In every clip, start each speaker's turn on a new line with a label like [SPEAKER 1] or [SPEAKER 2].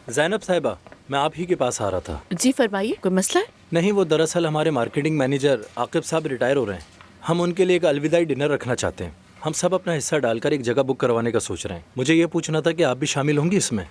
[SPEAKER 1] जैनब साहिबा, मैं आप ही के पास आ रहा था।
[SPEAKER 2] जी फरमाइए, कोई मसला है?
[SPEAKER 1] नहीं, वो दरअसल हमारे मार्केटिंग मैनेजर आकिब साहब रिटायर हो रहे हैं। हम उनके लिए एक अलविदाई डिनर रखना चाहते हैं। हम सब अपना हिस्सा डालकर एक जगह बुक करवाने का सोच रहे हैं। मुझे ये पूछना था कि आप भी शामिल होंगी इसमें?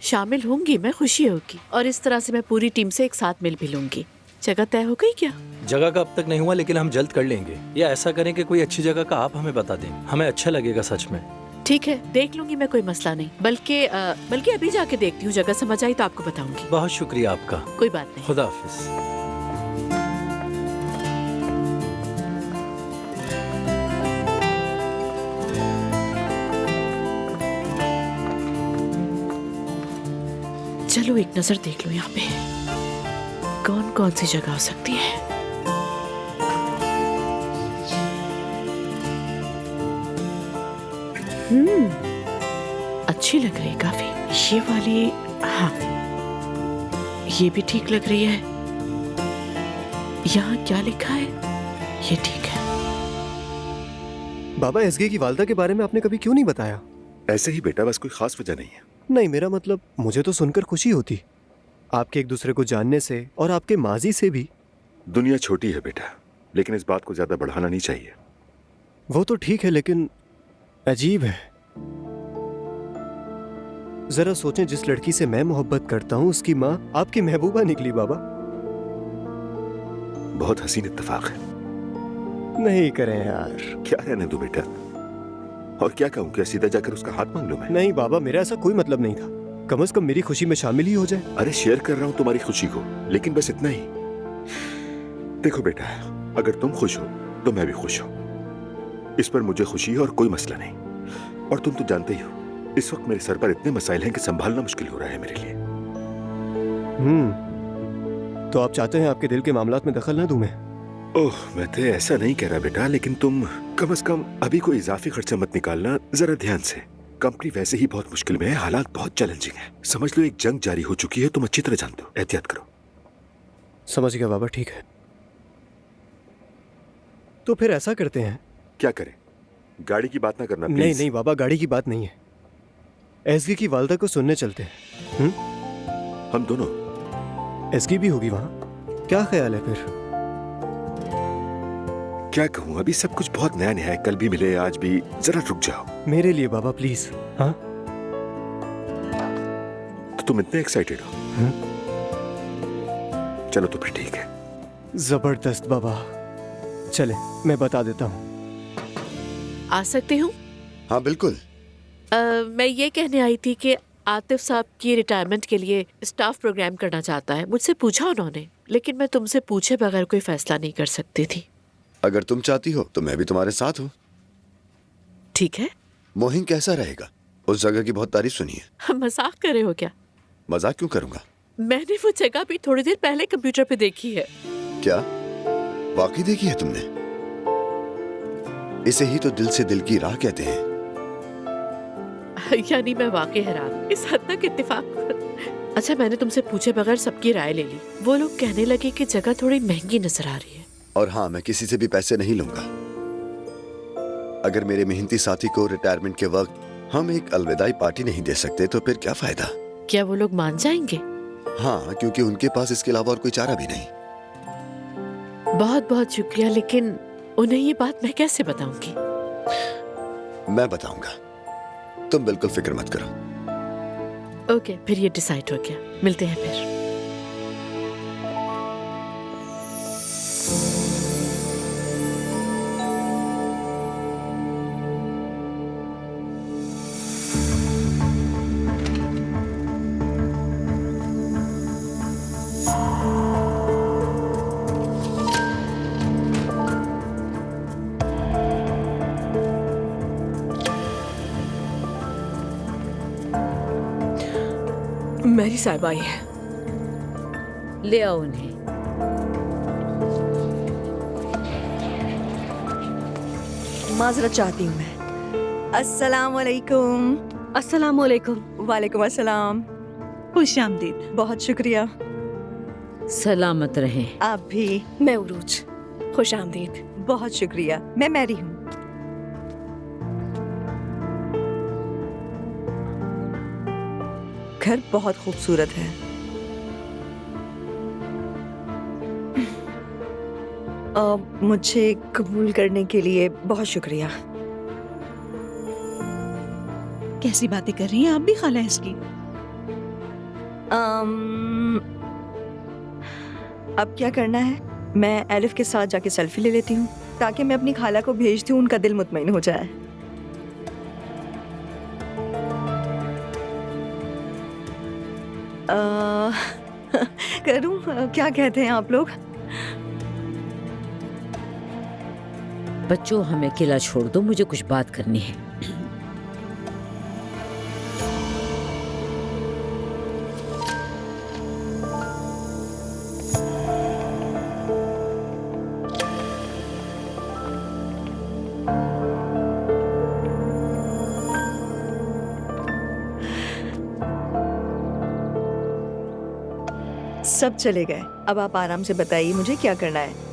[SPEAKER 2] शामिल होंगी मैं, खुशी होगी, और इस तरह से मैं पूरी टीम से एक साथ मिल भी लूंगी। जगह तय हो गई क्या?
[SPEAKER 1] जगह का अब तक नहीं हुआ, लेकिन हम जल्द कर लेंगे। या ऐसा करें कि कोई अच्छी जगह का आप हमें बता दें, हमें अच्छा लगेगा सच में।
[SPEAKER 2] ठीक है, देख लूंगी मैं, कोई मसला नहीं। बल्कि अभी जाके देखती हूँ, जगह समझ आई तो आपको बताऊंगी।
[SPEAKER 1] बहुत शुक्रिया आपका।
[SPEAKER 2] कोई बात नहीं।
[SPEAKER 1] खुदा हाफिज।
[SPEAKER 2] चलो एक नजर देख लो यहाँ पे कौन कौन सी जगह हो सकती है। अच्छी लग रही है काफी ये वाली। हाँ, ये भी ठीक लग रही है। यहाँ क्या लिखा है? ये ठीक है।
[SPEAKER 3] बाबा, एसगे की वालदा के बारे में आपने कभी क्यों नहीं बताया?
[SPEAKER 4] ऐसे ही बेटा, बस कोई खास वजह नहीं है।
[SPEAKER 3] नहीं, मेरा मतलब मुझे तो सुनकर खुशी होती, आपके एक दूसरे को जानने से और आपके माजी से भी।
[SPEAKER 4] दुनिया छोटी है बेटा, लेकिन इस बात को ज्यादा बढ़ाना नहीं चाहिए।
[SPEAKER 3] वो तो ठीक है, लेकिन अजीब है। जरा सोचें, जिस लड़की से मैं मोहब्बत करता हूँ उसकी माँ आपकी महबूबा निकली बाबा।
[SPEAKER 4] बहुत हसीन इत्तेफाक है।
[SPEAKER 3] नहीं करें यार।
[SPEAKER 4] क्या रहने दो बेटा, और क्या कहूँ, क्या सीधा जाकर उसका हाथ मांग लूं मैं?
[SPEAKER 3] नहीं बाबा, मेरा ऐसा कोई मतलब नहीं था। कम से कम मेरी खुशी में शामिल ही हो जाए।
[SPEAKER 4] अरे शेयर कर रहा हूँ तुम्हारी खुशी को, लेकिन बस इतना ही। देखो बेटा, अगर तुम खुश हो तो मैं भी खुश हूँ। इस पर मुझे खुशी है और कोई मसला नहीं। और तुम तो जानते ही हो, इस वक्त मेरे सर पर इतने मसाइल हैं कि संभालना मुश्किल हो रहा है मेरे लिए।
[SPEAKER 3] तो आप चाहते हैं आपके दिल के मामलात में दखल ना दूं मैं?
[SPEAKER 4] ओह, मैं तो ऐसा नहीं कह रहा बेटा, लेकिन तुम कम से कम अभी कोई इजाफी खर्चा मत निकालना, जरा ध्यान से। कंपनी वैसे ही बहुत मुश्किल में है, हालात बहुत चैलेंजिंग है। समझ लो एक जंग जारी हो चुकी है, तुम अच्छी तरह जानते हो। एहतियात करो।
[SPEAKER 3] समझ गया बाबा, ठीक है। तो फिर ऐसा करते हैं।
[SPEAKER 4] क्या करें? गाड़ी की बात ना करना
[SPEAKER 3] नहीं
[SPEAKER 4] प्लीज।
[SPEAKER 3] नहीं बाबा, गाड़ी की बात नहीं है। एसगी की वालदा को सुनने चलते हैं।
[SPEAKER 4] हम दोनों?
[SPEAKER 3] एसगी भी होगी वहां, क्या ख्याल है फिर?
[SPEAKER 4] क्या कहूँ, अभी सब कुछ बहुत नया नया है। कल भी मिले, आज भी। जरा रुक जाओ
[SPEAKER 3] मेरे लिए बाबा प्लीज। हाँ,
[SPEAKER 4] तो तुम इतने एक्साइटेड हो? चलो तो फिर ठीक है।
[SPEAKER 3] जबरदस्त बाबा, चले मैं बता देता हूँ।
[SPEAKER 2] आ सकती हूँ?
[SPEAKER 5] हाँ बिल्कुल।
[SPEAKER 2] मैं ये कहने आई थी कि आतिफ साहब की रिटायरमेंट के लिए स्टाफ प्रोग्राम करना चाहता है। मुझसे पूछा उन्होंने, लेकिन मैं तुमसे पूछे बगैर कोई फैसला नहीं कर सकती थी।
[SPEAKER 5] अगर तुम चाहती हो तो मैं भी तुम्हारे साथ हूँ।
[SPEAKER 2] ठीक है।
[SPEAKER 5] मोहिन कैसा रहेगा? उस जगह की बहुत तारीफ सुनी है।
[SPEAKER 2] हम मजाक कर रहे हो क्या?
[SPEAKER 5] मजाक क्यों करूंगा?
[SPEAKER 2] मैंने वो जगह भी थोड़ी देर पहले कंप्यूटर पे देखी है।
[SPEAKER 5] क्या वाकई देखी है तुमने? इसे ही तो दिल से दिल की राह कहते हैं।
[SPEAKER 2] यानी मैं वाकई हैरान, इस हद तक इत्तेफाक। अच्छा, मैंने तुमसे पूछे बगैर सबकी राय ले ली। वो लोग कहने लगे कि जगह थोड़ी महंगी नजर आ रही है।
[SPEAKER 5] और हाँ, मैं किसी से भी पैसे नहीं लूंगा। अगर मेरे मेहनती साथी को रिटायरमेंट के वक्त हम एक अलविदाई पार्टी नहीं दे सकते तो फिर क्या फायदा?
[SPEAKER 2] क्या वो लोग मान जाएंगे?
[SPEAKER 5] हाँ, क्योंकि उनके पास इसके अलावा और कोई चारा भी नहीं।
[SPEAKER 2] बहुत बहुत शुक्रिया, लेकिन उन्हें ये बात मैं कैसे बताऊंगी?
[SPEAKER 5] मैं बताऊंगा, तुम बिल्कुल फिक्र मत करो।
[SPEAKER 2] ओके, फिर ये डिसाइड हो गया। मिलते हैं फिर।
[SPEAKER 6] मेरी साहिब आई है।
[SPEAKER 7] ले आओ उन्हें।
[SPEAKER 6] माजरत चाहती हूँ मैं। अस्सलाम वालेकुम।
[SPEAKER 8] अस्सलाम वालेकुम।
[SPEAKER 6] वालेकुम अस्सलाम।
[SPEAKER 8] खुश आमदीद।
[SPEAKER 6] बहुत शुक्रिया।
[SPEAKER 7] सलामत रहें।
[SPEAKER 6] आप भी।
[SPEAKER 8] मैं उरूज। खुश आमदीद।
[SPEAKER 6] बहुत शुक्रिया। मैं मैरी हूँ। घर बहुत खूबसूरत है। मुझे कबूल करने के लिए बहुत शुक्रिया।
[SPEAKER 8] कैसी बातें कर रही हैं आप भी खाला इसकी?
[SPEAKER 6] अब क्या करना है? मैं एलिफ के साथ जाके सेल्फी ले लेती हूँ ताकि मैं अपनी खाला को भेज दूँ, उनका दिल मुतमईन हो जाए। करूँ? क्या कहते हैं आप लोग?
[SPEAKER 7] बच्चों हमें अकेला छोड़ दो, मुझे कुछ बात करनी है।
[SPEAKER 6] सब चले गए, अब आप आराम से बताइए मुझे क्या करना है।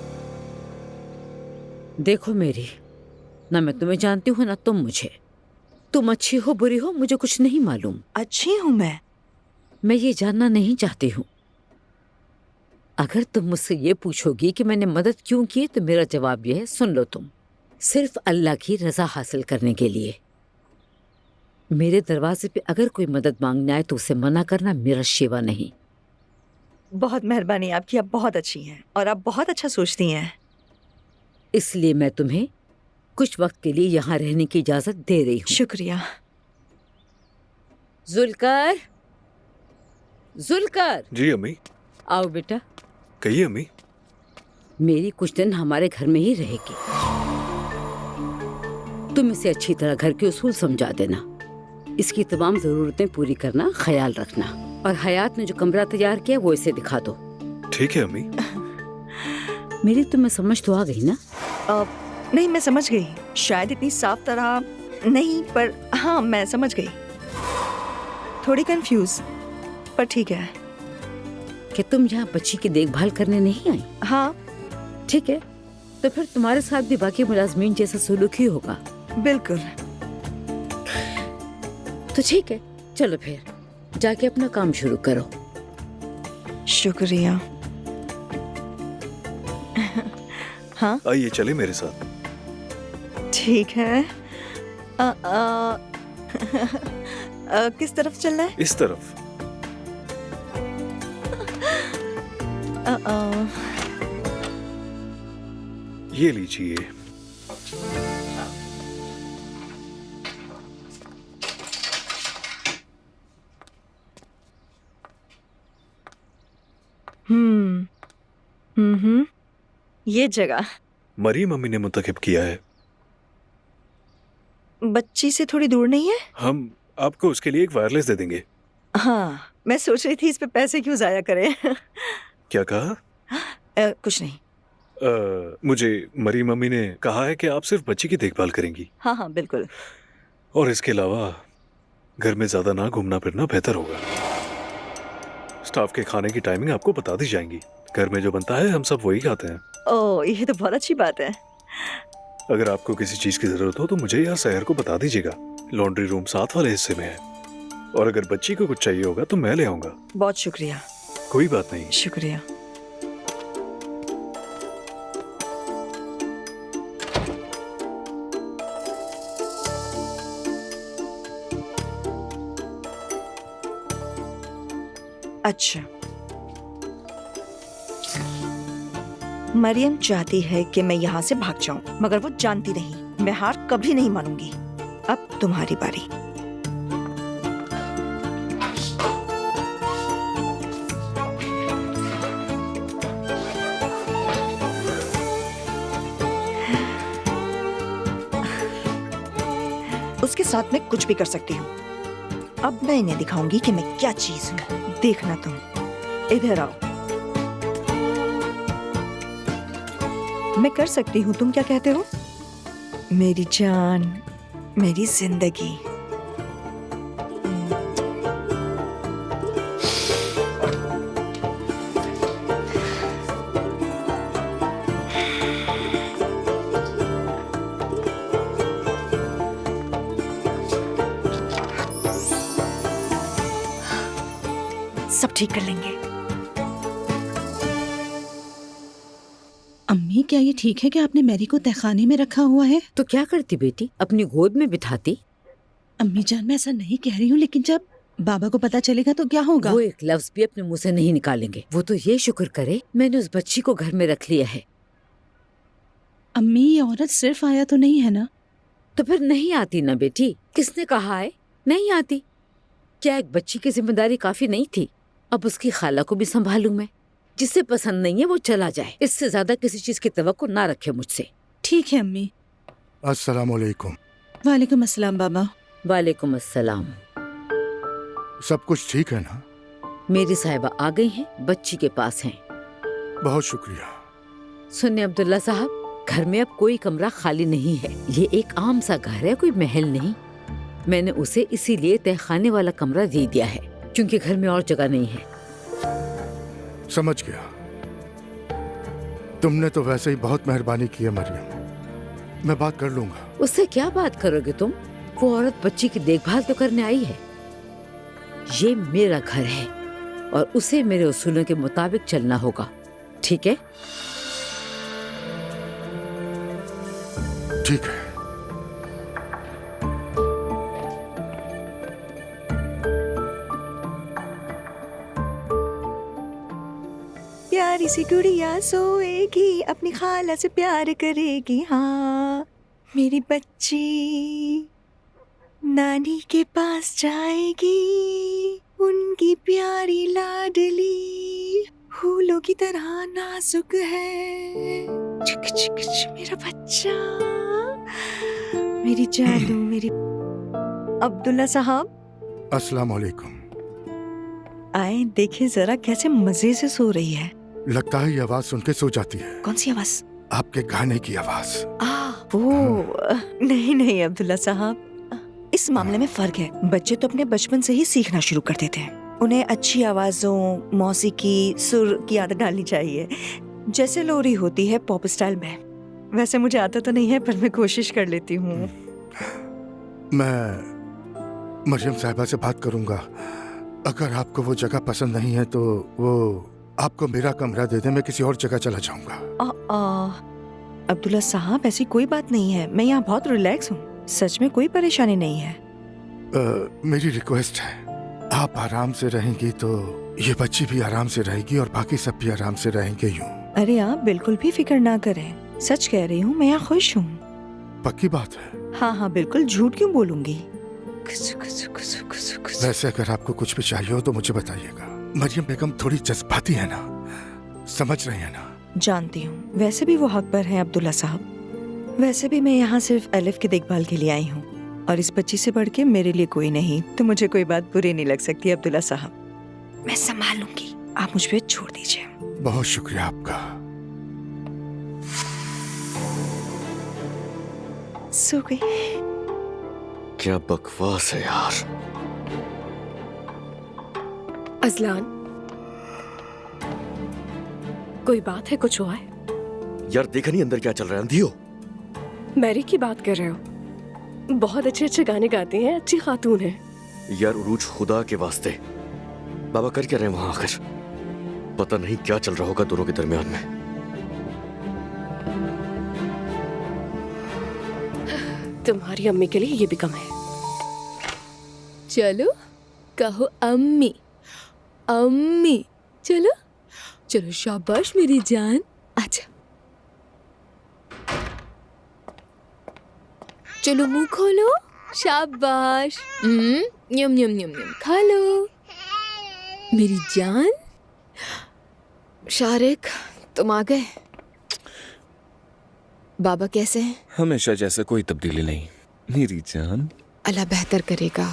[SPEAKER 7] देखो मेरी, ना मैं तुम्हें जानती हूँ ना तुम मुझे। तुम अच्छी हो बुरी हो मुझे कुछ नहीं मालूम।
[SPEAKER 6] अच्छी हूँ
[SPEAKER 7] मैं ये जानना नहीं चाहती हूँ। अगर तुम मुझसे ये पूछोगी कि मैंने मदद क्यों की तो मेरा जवाब ये है, सुन लो तुम, सिर्फ अल्लाह की रजा हासिल करने के लिए। मेरे दरवाजे पे अगर कोई मदद मांगने आए तो उसे मना करना मेरा शेवा नहीं।
[SPEAKER 6] बहुत मेहरबानी आपकी, आप बहुत अच्छी हैं और आप बहुत अच्छा सोचती हैं।
[SPEAKER 7] इसलिए मैं तुम्हें कुछ वक्त के लिए यहाँ रहने की इजाजत दे रही हूँ।
[SPEAKER 6] शुक्रिया।
[SPEAKER 7] जुल्कर, जुल्कर,
[SPEAKER 9] जी अम्मी।
[SPEAKER 7] आओ बेटा।
[SPEAKER 9] कहिए अम्मी।
[SPEAKER 7] मेरी कुछ दिन हमारे घर में ही रहेगी। तुम इसे अच्छी तरह घर के उसूल समझा देना, इसकी तमाम जरूरतें पूरी करना, ख्याल रखना, और हयात ने जो कमरा तैयार किया वो इसे दिखा दो।
[SPEAKER 9] ठीक है अम्मी।
[SPEAKER 7] मेरी तुम्हें समझ तो आ गई ना?
[SPEAKER 6] नहीं, मैं समझ गई, शायद इतनी साफ तरह नहीं, पर हाँ मैं समझ गई। थोड़ी कंफ्यूज, पर ठीक है।
[SPEAKER 7] कि तुम यहाँ बच्ची की देखभाल करने नहीं आई?
[SPEAKER 6] हाँ
[SPEAKER 7] ठीक है, तो फिर तुम्हारे साथ भी बाकी मुलाजमीन जैसा सलूक ही होगा।
[SPEAKER 6] बिल्कुल।
[SPEAKER 7] तो ठीक है, चलो फिर जाके अपना काम शुरू करो।
[SPEAKER 6] शुक्रिया। हाँ
[SPEAKER 9] आइए चले मेरे साथ।
[SPEAKER 6] ठीक है। किस तरफ चलना है?
[SPEAKER 9] इस तरफ। ये लीजिए।
[SPEAKER 6] ये जगह
[SPEAKER 9] मरियम मम्मी ने मुंतखब किया है।
[SPEAKER 6] बच्ची से थोड़ी दूर नहीं है?
[SPEAKER 9] हम आपको उसके लिए एक वायरलेस दे देंगे।
[SPEAKER 6] हाँ, मैं सोच रही थी इस पे पैसे क्यों जाया करें।
[SPEAKER 9] क्या कहा?
[SPEAKER 6] कुछ नहीं।
[SPEAKER 9] मुझे मरियम मम्मी ने कहा है कि आप सिर्फ बच्ची की देखभाल करेंगी।
[SPEAKER 6] हाँ हाँ बिल्कुल।
[SPEAKER 9] और इसके अलावा घर में ज्यादा ना घूमना फिरना बेहतर होगा। स्टाफ के खाने की टाइमिंग आपको बता दी जाएंगी। घर में जो बनता है हम सब वही खाते हैं।
[SPEAKER 6] ओह, ये तो बहुत अच्छी बात है।
[SPEAKER 9] अगर आपको किसी चीज की जरूरत हो तो मुझे या सहर को बता दीजिएगा। लॉन्ड्री रूम साथ वाले हिस्से में है, और अगर बच्ची को कुछ चाहिए होगा तो मैं ले आऊंगा।
[SPEAKER 6] बहुत शुक्रिया।
[SPEAKER 9] कोई बात नहीं।
[SPEAKER 6] शुक्रिया। अच्छा, मरियम चाहती है कि मैं यहाँ से भाग जाऊं, मगर वो जानती नहीं मैं हार कभी नहीं मानूंगी। अब तुम्हारी बारी। उसके साथ मैं कुछ भी कर सकती हूँ। अब मैं इन्हें दिखाऊंगी कि मैं क्या चीज हूँ। देखना तुम। इधर आओ। मैं कर सकती हूँ, तुम क्या कहते हो? मेरी जान, मेरी जिंदगी। सब ठीक कर लेंगे।
[SPEAKER 8] अम्मी, क्या ये ठीक है कि आपने मैरी को तहखाने में रखा हुआ है?
[SPEAKER 7] तो क्या करती बेटी, अपनी गोद में बिठाती।
[SPEAKER 8] अम्मी जान, मैं ऐसा नहीं कह रही हूँ, लेकिन जब बाबा को पता चलेगा तो क्या होगा?
[SPEAKER 7] वो एक लफ्ज भी अपने मुंह से नहीं निकालेंगे। वो तो ये शुक्र करे मैंने उस बच्ची को घर में रख लिया है।
[SPEAKER 8] अम्मी, ये औरत सिर्फ आया तो नहीं है ना?
[SPEAKER 7] तो फिर नहीं आती ना बेटी, किसने कहा है नहीं आती? क्या एक बच्ची की जिम्मेदारी काफी नहीं थी? अब उसकी खाला को भी संभालूं मैं। जिसे पसंद नहीं है वो चला जाए, इससे ज्यादा किसी चीज की तवक्को ना रखे मुझसे।
[SPEAKER 8] ठीक है अम्मी।
[SPEAKER 10] अस्सलाम वालेकुम।
[SPEAKER 8] वालेकुम अस्सलाम बाबा।
[SPEAKER 7] वालेकुम अस्सलाम।
[SPEAKER 10] सब कुछ ठीक है ना?
[SPEAKER 7] मेरी साहिबा आ गई हैं, बच्ची के पास हैं।
[SPEAKER 10] बहुत शुक्रिया।
[SPEAKER 7] सुनिए अब्दुल्ला साहब, घर में अब कोई कमरा खाली नहीं है। ये एक आम सा घर है, कोई महल नहीं। मैंने उसे इसीलिए तहखाने वाला कमरा दे दिया है, क्योंकि घर में और जगह नहीं है।
[SPEAKER 10] समझ गया। तुमने तो वैसे ही बहुत मेहरबानी की है मरियम। मैं बात कर लूंगा।
[SPEAKER 7] उससे क्या बात करोगे तुम? वो औरत बच्ची की देखभाल तो करने आई है। ये मेरा घर है और उसे मेरे उसूलों के मुताबिक चलना होगा, ठीक है?
[SPEAKER 10] ठीक है।
[SPEAKER 6] प्यारी सी गुड़िया सोएगी, अपनी खाला से प्यार करेगी, हाँ मेरी बच्ची नानी के पास जाएगी, उनकी प्यारी लाडली फूलों की तरह नाजुक है। चिक चिक चिक, मेरा बच्चा, मेरी जादू, मेरी। अब्दुल्ला साहब,
[SPEAKER 10] अस्सलाम वालेकुम।
[SPEAKER 6] आए देखे जरा कैसे मजे से सो रही है।
[SPEAKER 10] लगता है ये आवाज सुन के सो जाती है।
[SPEAKER 6] कौन सी आवाज?
[SPEAKER 10] आपके गाने की आवाज।
[SPEAKER 6] वो नहीं नहीं अब्दुल्ला साहब, इस मामले में फर्क है। बच्चे तो अपने बचपन से ही सीखना शुरू कर देते हैं। उन्हें अच्छी आवाजों, मौसीकी, सुर की आदत डालनी चाहिए, जैसे लोरी होती है पॉप स्टाइल में। वैसे मुझे आता तो नहीं है, पर मैं कोशिश कर लेती हूँ।
[SPEAKER 10] मैं मरियम साहिबा से बात करूंगा। अगर आपको वो जगह पसंद नहीं है तो वो आपको मेरा कमरा दे दे, मैं किसी और जगह चला जाऊंगा।
[SPEAKER 6] अब्दुल्ला साहब, ऐसी कोई बात नहीं है। मैं यहाँ बहुत रिलैक्स हूँ, सच में कोई परेशानी नहीं है।
[SPEAKER 10] मेरी रिक्वेस्ट है, आप आराम से रहेंगी तो ये बच्ची भी आराम से रहेगी और बाकी सब भी आराम से रहेंगे यूं।
[SPEAKER 6] अरे आप बिल्कुल भी फिक्र ना करें, सच कह रही हूँ, मैं यहाँ खुश हूँ।
[SPEAKER 10] पक्की बात है?
[SPEAKER 6] हाँ हाँ बिल्कुल, झूठ क्यों बोलूंगी।
[SPEAKER 10] वैसे अगर आपको कुछ भी चाहिए हो तो मुझे बताइएगा। मरियम बेगम थोड़ी जज्बाती है ना, समझ रही है ना?
[SPEAKER 6] जानती हूँ, वैसे भी वो हक पर है अब्दुल्ला साहब। वैसे भी मैं यहाँ सिर्फ अलिफ की देखभाल के लिए आई हूँ, और इस बच्ची से बढ़ के मेरे लिए कोई नहीं, तो मुझे कोई बात बुरी नहीं लग सकती अब्दुल्ला साहब। मैं संभाल लूंगी, आप मुझ पे छोड़ दीजिए।
[SPEAKER 10] बहुत शुक्रिया आपका।
[SPEAKER 6] सो गई।
[SPEAKER 5] क्या बकवास है यार।
[SPEAKER 11] अजलान, कोई बात है? कुछ हुआ है?
[SPEAKER 5] यार देखा नहीं अंदर क्या चल रहा है? अंधी हो?
[SPEAKER 11] मैरी की बात कर रहे हो? बहुत अच्छे अच्छे गाने गाती हैं, अच्छी खातून है।
[SPEAKER 5] यार उरूज, खुदा के वास्ते बाबा कर क्या रहे हैं वहां आकर? पता नहीं क्या चल रहा होगा दोनों के दरमियान में।
[SPEAKER 11] तुम्हारी अम्मी के लिए ये भी कम है। चलो कहो अम्मी, अम्मी। चलो चलो, शाबाश मेरी जान। अच्छा चलो, मुंह खोलो। शाबाश। यम यम यम यम, खा लो मेरी जान। शारिक, तुम आ गए। बाबा कैसे हैं?
[SPEAKER 12] हमेशा जैसा, कोई तब्दीली नहीं मेरी जान।
[SPEAKER 11] अल्लाह बेहतर करेगा,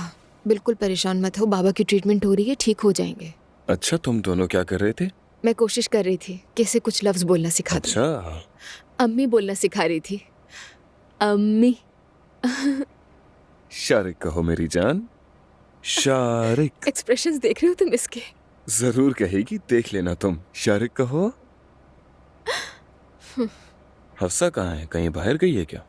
[SPEAKER 11] बिल्कुल परेशान मत हो। बाबा की ट्रीटमेंट हो रही है, ठीक हो जाएंगे।
[SPEAKER 12] अच्छा, तुम दोनों क्या कर रहे थे?
[SPEAKER 11] मैं कोशिश कर रही थी कैसे कुछ लफ्ज बोलना सिखा दूं।
[SPEAKER 12] अच्छा,
[SPEAKER 11] अम्मी बोलना सिखा रही थी। अम्मी।
[SPEAKER 12] शारिक कहो मेरी जान, शारिक।
[SPEAKER 11] एक्सप्रेशंस देख रहे हो तुम इसके?
[SPEAKER 12] जरूर कहेगी, देख लेना तुम। शारिक कहो। हफ्सा कहाँ है? कहीं बाहर गई है क्या?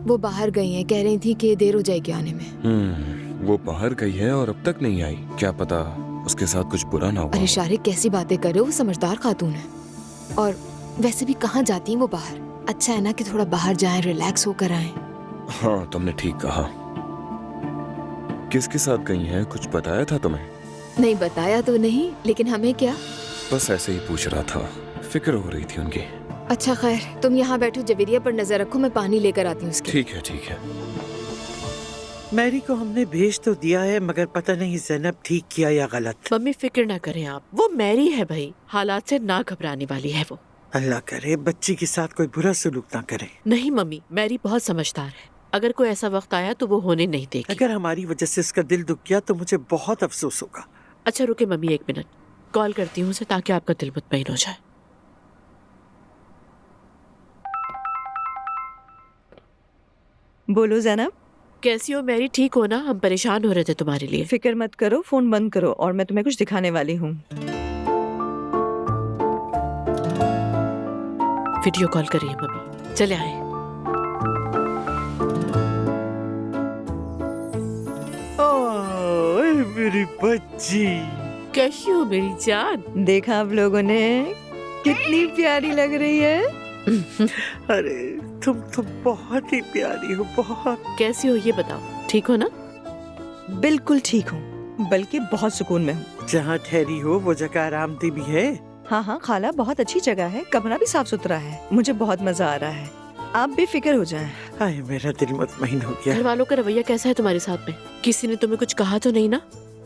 [SPEAKER 11] वो बाहर गई हैं, कह रही थी कि देर हो जाएगी आने में।
[SPEAKER 12] वो बाहर गई है और अब तक नहीं आई। क्या पता उसके साथ कुछ बुरा ना हुआ
[SPEAKER 11] अरे
[SPEAKER 12] हो।
[SPEAKER 11] शारिक कैसी बातें कर रहे हो, वो समझदार खातून है। और वैसे भी कहाँ जाती हैं वो बाहर। अच्छा है ना कि थोड़ा बाहर जाएं, रिलैक्स होकर आएं।
[SPEAKER 12] हाँ तुमने ठीक कहा। किसके साथ गई हैं, कुछ बताया था तुम्हें?
[SPEAKER 11] नहीं बताया तो नहीं, लेकिन हमें क्या।
[SPEAKER 12] बस ऐसे ही पूछ रहा था, फिक्र हो रही थी उनकी।
[SPEAKER 11] अच्छा खैर, तुम यहाँ बैठो, जवेरिया पर नजर रखो, मैं पानी लेकर आती हूँ उसकी।
[SPEAKER 12] ठीक है ठीक है।
[SPEAKER 13] मैरी को हमने भेज तो दिया है, मगर पता नहीं ज़ैनब ठीक किया या गलत।
[SPEAKER 2] मम्मी फिक्र ना करें आप, वो मैरी है भाई, हालात से ना घबराने वाली है वो।
[SPEAKER 13] अल्लाह करे बच्ची के साथ कोई बुरा सलूक ना करे।
[SPEAKER 2] नहीं मम्मी, मैरी बहुत समझदार है, अगर कोई ऐसा वक्त आया तो वो होने नहीं देगी।
[SPEAKER 13] अगर हमारी वजह से उसका दिल दुख गया तो मुझे बहुत अफसोस होगा।
[SPEAKER 2] अच्छा रुके मम्मी, 1 मिनट, कॉल करती हूँ उसे ताकि आपका दिल मुतमईन हो जाए।
[SPEAKER 6] बोलो ज़ैनब।
[SPEAKER 2] कैसी हो मैरी, ठीक हो ना? हम परेशान हो रहे थे तुम्हारे लिए।
[SPEAKER 6] फिक्र मत करो, फोन बंद करो और मैं तुम्हें कुछ दिखाने वाली हूँ।
[SPEAKER 2] वीडियो कॉल करिए मम्मी, चले आए।
[SPEAKER 13] ओए मेरी बच्ची,
[SPEAKER 2] कैसी हो मेरी जान?
[SPEAKER 6] देखा आप लोगों ने, कितनी प्यारी लग रही है।
[SPEAKER 13] अरे तुम तो बहुत ही प्यारी हो, बहुत।
[SPEAKER 2] कैसी हो ये बताओ, ठीक हो ना?
[SPEAKER 6] बिल्कुल ठीक हूँ, बल्कि बहुत सुकून में हूँ।
[SPEAKER 13] जहाँ ठहरी हो वो जगह आरामदेह भी है।
[SPEAKER 6] हाँ हाँ खाला, बहुत अच्छी जगह है, कमरा भी साफ सुथरा है, मुझे बहुत मजा आ रहा है। आप बेफिक्र हो जाएं।
[SPEAKER 13] हाय मेरा दिल मुतमईन हो गया।
[SPEAKER 2] घर वालों का रवैया कैसा है तुम्हारे साथ में? किसी ने तुम्हें कुछ कहा तो नहीं ना?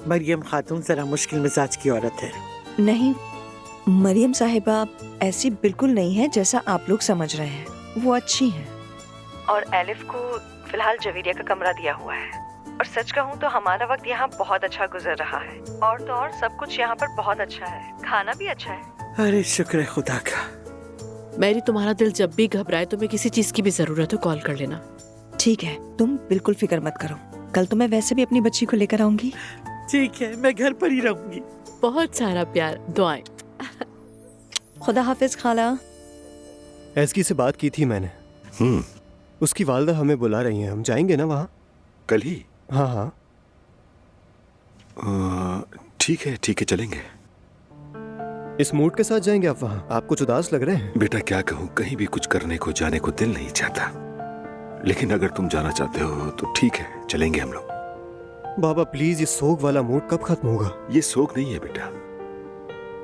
[SPEAKER 13] मरियम खातून जरा मुश्किल मिजाज की औरत है।
[SPEAKER 6] नहीं मरियम साहिबा ऐसी बिल्कुल नहीं है जैसा आप लोग समझ रहे हैं, वो अच्छी हैं। और एलिफ को फिलहाल जवेरिया का कमरा दिया हुआ है, और सच कहूँ तो हमारा वक्त यहाँ बहुत अच्छा गुजर रहा है, और तो और सब कुछ यहाँ पर बहुत अच्छा है, खाना भी अच्छा है।
[SPEAKER 13] अरे शुक्र है खुदा का।
[SPEAKER 2] मैरी तुम्हारा दिल जब भी घबराए, तुम्हें किसी चीज की भी जरूरत हो कॉल कर लेना।
[SPEAKER 6] ठीक है, तुम बिल्कुल फिक्र मत करो, कल तो मैं वैसे भी अपनी बच्ची को लेकर आऊंगी।
[SPEAKER 13] ठीक है, मैं घर पर ही रहूंगी।
[SPEAKER 2] बहुत सारा प्यार, दुआएं।
[SPEAKER 6] खुदा हाफिज खाला।
[SPEAKER 3] एसकी से बात की थी मैंने, उसकी वालदा हमें बुला रही हैं, हम जाएंगे ना वहाँ
[SPEAKER 4] कल ही?
[SPEAKER 3] हाँ हाँ
[SPEAKER 4] ठीक है चलेंगे।
[SPEAKER 3] इस मूड के साथ जाएंगे आप वहाँ? आप कुछ उदास लग रहे हैं।
[SPEAKER 4] बेटा क्या कहूँ, कहीं भी कुछ करने को जाने को दिल नहीं चाहता, लेकिन अगर तुम जाना चाहते हो तो ठीक है, चलेंगे हम लोग।
[SPEAKER 3] बाबा प्लीज, ये सोग वाला मूड कब खत्म होगा?
[SPEAKER 4] ये सोग नहीं है बेटा,